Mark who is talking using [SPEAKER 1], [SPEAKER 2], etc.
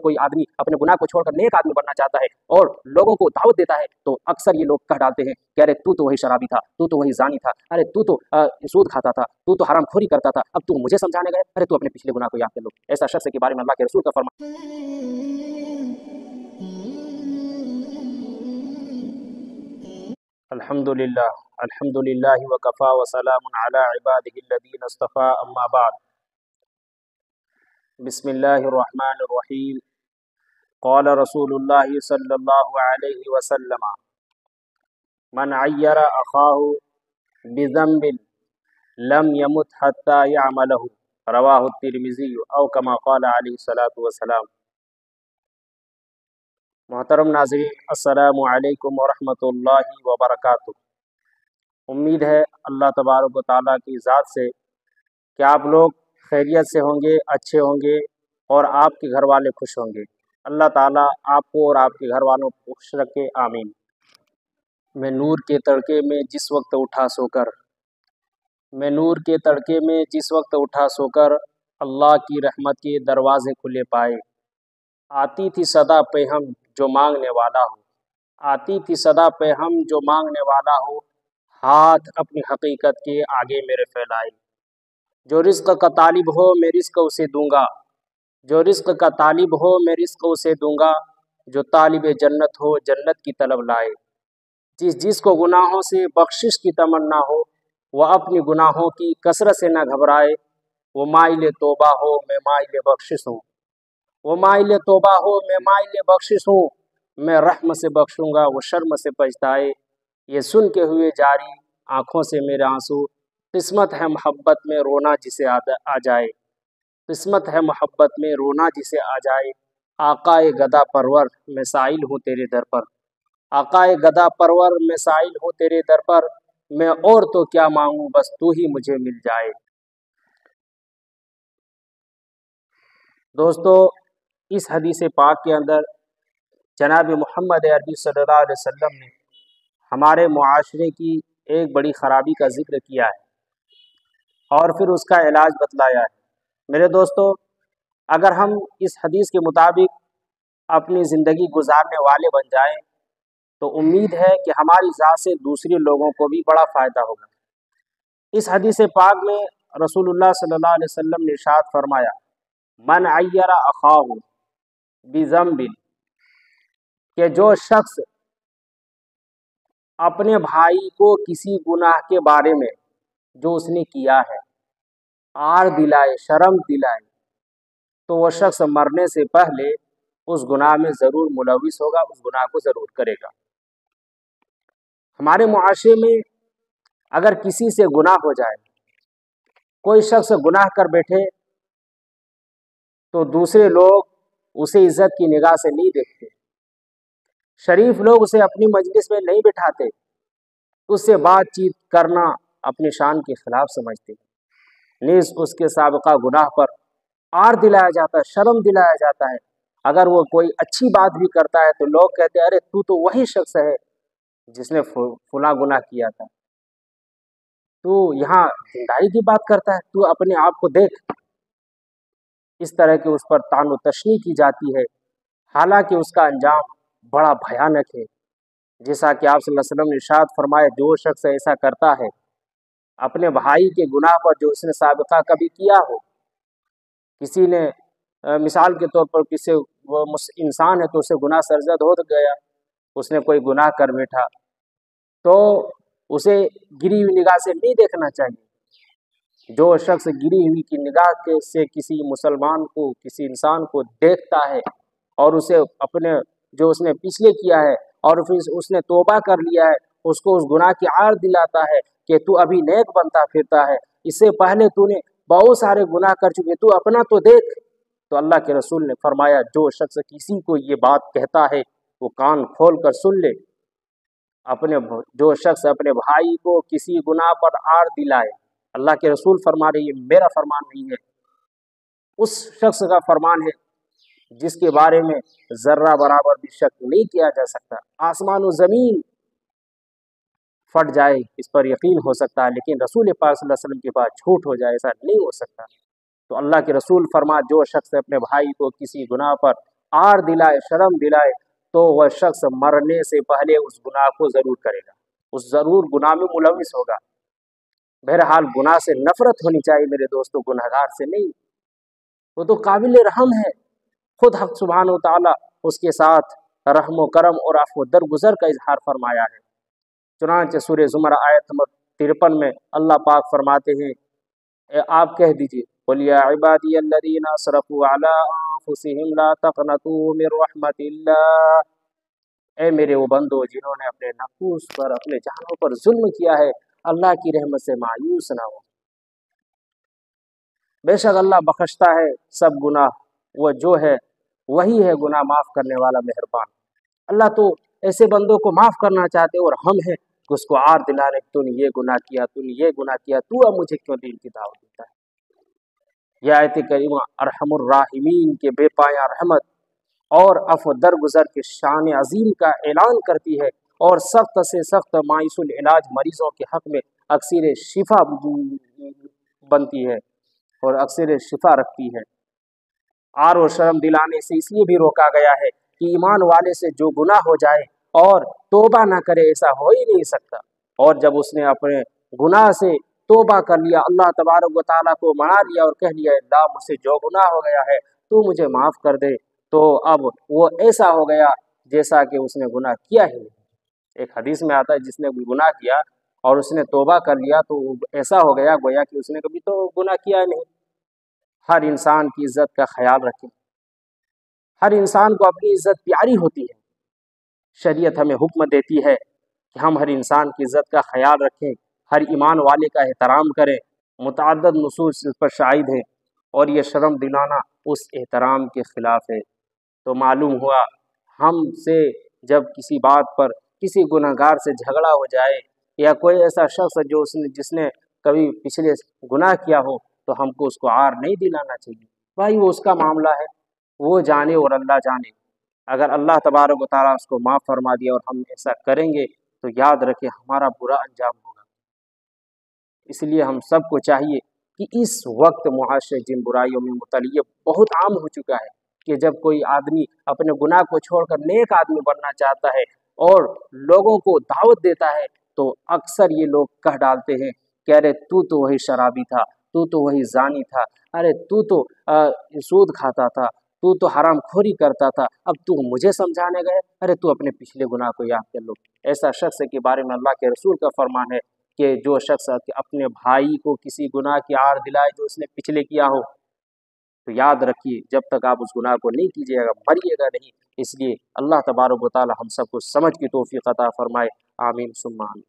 [SPEAKER 1] कोई आदमी अपने गुनाह को छोड़कर नेक आदमी बनना चाहता है और लोगों को दावत देता है तो अक्सर ये लोग कह डालते हैं कि अरे तू तो वही शराबी था, तू तो वही जानी था, अरे तू तो सूद खाता था, तू तो हरामखोरी करता था, अब तू मुझे समझाने गए, अरे तू अपने पिछले गुनाह को याद कर लो। ऐसा शख्स के बारे में अल्लाह के रसूल का फरमान अल्हम्दुलिल्लाह व कफ़ा व सलामुन अला इबादिहिल्लज़ीना इस्तफ़ा अम्मा बाद। बिस्मिल्लाहिर्रहमानिर्रहीम। क़ाल रसूलुल्लाह सल्लल्लाहु अलैहि वसल्लम मन अय्यरा अख़ाहु बिज़ंबिन लम यमुत हत्ता यअमलहु रवाहु तिर्मिज़ी औ कमा क़ाल अलैहि सलातु वस्सलाम। मोहतरम नाज़रीन, अस्सलामु अलैकुम व रहमतुल्लाहि व बरकातुहू। उम्मीद है अल्लाह तबारक व तआला की ज़ात से कि आप लोग खैरियत से होंगे, अच्छे होंगे और आपके घर वाले खुश होंगे। अल्लाह ताला आपको और आपके घर वालों को खुश रखे, आमीन। मैं नूर के तड़के में जिस वक्त उठा सोकर अल्लाह की रहमत के दरवाज़े खुले पाए। आती थी सदा पे हम जो मांगने वाला हो, आती थी सदा पे हम जो मांगने वाला हो, हाथ अपनी हकीकत के आगे मेरे फैलाए। जो रिज़्क़ का तालिब हो मैं रिज़्क़ उसे दूंगा, जो रिज़्क़ का तालिब हो मैं रिज़्क़ उसे दूंगा, जो तालिब जन्नत हो जन्नत की तलब लाए। जिसको गुनाहों से बख्शिश की तमन्ना हो वह अपनी गुनाहों की कसरत से न घबराए। वो माइल तौबा हो मैं माइल बख्शिश हूँ, वो माइल तौबा हो मैं माइल बख्शिश हूँ, मैं रहम से बख्शूँगा वो शर्म से पछताए। ये सुन के हुए जारी आँखों से मेरे आंसू, किस्मत है मोहब्बत में रोना जिसे आ जाए, किस्मत है मोहब्बत में रोना जिसे आ जाए। आकाए गदा परवर मैं साइल हूँ तेरे दर पर, आकाए गदा परवर मैं साइल हूँ तेरे दर पर, मैं और तो क्या मांगूँ बस तू ही मुझे मिल जाए। दोस्तों, इस हदीस पाक के अंदर जनाब मोहम्मद अरबी सल्लल्लाहु अलैहि वसल्लम ने हमारे मुआशरे की एक बड़ी ख़राबी का जिक्र किया है और फिर उसका इलाज बतलाया है। मेरे दोस्तों, अगर हम इस हदीस के मुताबिक अपनी ज़िंदगी गुजारने वाले बन जाएं तो उम्मीद है कि हमारी ज़ात से दूसरे लोगों को भी बड़ा फ़ायदा होगा। इस हदीस पाक में रसूलुल्लाह सल्लल्लाहु अलैहि वसल्लम ने इरशाद फरमाया, मन अय्यरा अखाहु बिज़ंबिन, कि जो शख्स अपने भाई को किसी गुनाह के बारे में जो उसने किया है आर दिलाए, शर्म दिलाए, तो वह शख्स मरने से पहले उस गुनाह में ज़रूर मुलविस होगा, उस गुनाह को ज़रूर करेगा। हमारे मुआशरे में अगर किसी से गुनाह हो जाए, कोई शख्स गुनाह कर बैठे तो दूसरे लोग उसे इज्जत की निगाह से नहीं देखते, शरीफ लोग उसे अपनी मजलिस में नहीं बिठाते, उससे बातचीत करना अपनी शान के खिलाफ समझते, नीज़ उसके साबिक़ा गुनाह पर आर दिलाया जाता है, शर्म दिलाया जाता है। अगर वो कोई अच्छी बात भी करता है तो लोग कहते हैं अरे तू तो वही शख्स है जिसने फुला गुनाह किया था, तू यहाँ जिंदाई की बात करता है, तू अपने आप को देख। इस तरह के उस पर तान तशनी की जाती है, हालांकि उसका अंजाम बड़ा भयानक है। जैसा कि आप सल्लल्लाहु अलैहि वसल्लम ने इरशाद फरमाया, जो शख्स ऐसा करता है अपने भाई के गुनाह पर जो उसने साबिक़ा कभी किया हो, किसी ने मिसाल के तौर पर किसी वो इंसान है तो उसे गुनाह सरजद हो गया, उसने कोई गुनाह कर बैठा, तो उसे गिरी हुई निगाह से नहीं देखना चाहिए। जो शख्स गिरी हुई की निगाह से किसी मुसलमान को, किसी इंसान को देखता है और उसे अपने जो उसने पिछले किया है और फिर उसने तौबा कर लिया है, उसको उस गुनाह की आड़ दिलाता है कि तू अभी नेक बनता फिरता है, इससे पहले तूने बहुत सारे गुनाह कर चुके, तू अपना तो देख। तो अल्लाह के रसूल ने फरमाया, जो शख्स किसी को ये बात कहता है वो कान खोल कर सुन ले। जो शख्स अपने भाई को किसी गुनाह पर आड़ दिलाए, अल्लाह के रसूल फरमा रही है, मेरा फरमान नहीं है, उस शख्स का फरमान है जिसके बारे में जर्रा बराबर भी शक नहीं किया जा सकता। आसमान और ज़मीन फट जाए इस पर यकीन हो सकता है, लेकिन रसूल पाक सल्लल्लाहु अलैहि वसल्लम के पास झूठ हो जाए ऐसा नहीं हो सकता। तो अल्लाह के रसूल फरमा, जो शख्स अपने भाई को किसी गुनाह पर आर दिलाए, शर्म दिलाए, तो वह शख्स मरने से पहले उस गुनाह को ज़रूर करेगा, उस ज़रूर गुनाह में मुलविस होगा। बहरहाल गुनाह से नफरत होनी चाहिए मेरे दोस्तों, गुनहगार से नहीं। वो तो काबिल रहम है, खुद हक़ सुब्हानहू व तआला उसके साथ रहम व करम और अफ़्व दरगुज़र का इजहार फरमाया है। चुनांचे सूरह ज़ुमर आयत नंबर 53 में अल्लाह पाक फरमाते हैं, आप कह दीजिए, क़ुल या इबादियल्लज़ीना असरफ़ू अला अनफुसिहिम ला तक़नतू मिन रहमतिल्लाह, ए मेरे वो बंदो जिन्होंने अपने नफूस पर, अपने जानों पर जुल्म किया है, अल्लाह की रहमत से मायूस ना हो। बेशक अल्लाह बख्शता है सब गुनाह, वो जो है वही है गुनाह माफ़ करने वाला मेहरबान। अल्लाह तो ऐसे बंदों को माफ़ करना चाहते और हम हैं कि उसको आर दिलाने, तूने ये गुनाह किया, तूने ये गुनाह किया, तू अब मुझे क्यों दीन की दावत देता है। यह आयत करीमा अरहमुर राहिमीन के बेपाया रहमत और अफ़्व दरगुज़र के शान अजीम का ऐलान करती है, और सख्त से सख्त माइसुल इलाज मरीज़ों के हक़ में अक्सर शिफा बनती है और अक्सर शिफा रखती है। आर और शर्म दिलाने से इसलिए भी रोका गया है कि ईमान वाले से जो गुनाह हो जाए और तौबा ना करे, ऐसा हो ही नहीं सकता। और जब उसने अपने गुनाह से तौबा कर लिया, अल्लाह तबारक व तआला को मना लिया और कह लिया, अल्लाह मुझसे जो गुनाह हो गया है तू मुझे माफ़ कर दे, तो अब वो ऐसा हो गया जैसा कि उसने गुनाह किया ही नहीं। एक हदीस में आता है, जिसने गुनाह किया और उसने तौबा कर लिया तो ऐसा हो गया गोया कि उसने कभी तो गुनाह किया नहीं। हर इंसान की इज्जत का ख्याल रखें, हर इंसान को अपनी इज्जत प्यारी होती है। शरीयत हमें हुक्म देती है कि हम हर इंसान की इज्जत का ख्याल रखें, हर ईमान वाले का एहतराम करें। मुतअद्दिद नुसूस इस पर शाहिद हैं, और ये शर्म दिलाना उस एहतराम के ख़िलाफ़ है। तो मालूम हुआ हमसे जब किसी बात पर किसी गुनहगार से झगड़ा हो जाए, या कोई ऐसा शख्स जो जिसने कभी पिछले गुनाह किया हो, तो हमको उसको आर नहीं दिलाना चाहिए। भाई वो उसका मामला है, वो जाने और अल्लाह जाने। अगर अल्लाह तबारक व तआला उसको माफ़ फरमा दिया और हम ऐसा करेंगे, तो याद रखें हमारा बुरा अंजाम होगा। इसलिए हम सबको चाहिए कि इस वक्त मुआशरे जिन बुराइयों में मुतलिय बहुत आम हो चुका है कि जब कोई आदमी अपने गुनाह को छोड़कर नेक आदमी बनना चाहता है और लोगों को दावत देता है, तो अक्सर ये लोग कह डालते हैं कि अरे तू तो वही शराबी था, तू तो वही जानी था, अरे तू तो सूद खाता था, तू तो हराम खोरी करता था, अब तू मुझे समझाने गए, अरे तू अपने पिछले गुनाह को याद कर लो। ऐसा शख्स के बारे में अल्लाह के रसूल का फरमान है कि जो शख्स अपने भाई को किसी गुनाह की आड़ दिलाए जो उसने पिछले किया हो, तो याद रखिए जब तक आप उस गुनाह को नहीं कीजिएगा मरिएगा नहीं। इसलिए अल्लाह तबारक व तआला हम सबको समझ की तौफीक अता फरमाए। आमीन सुम्मा आमीन।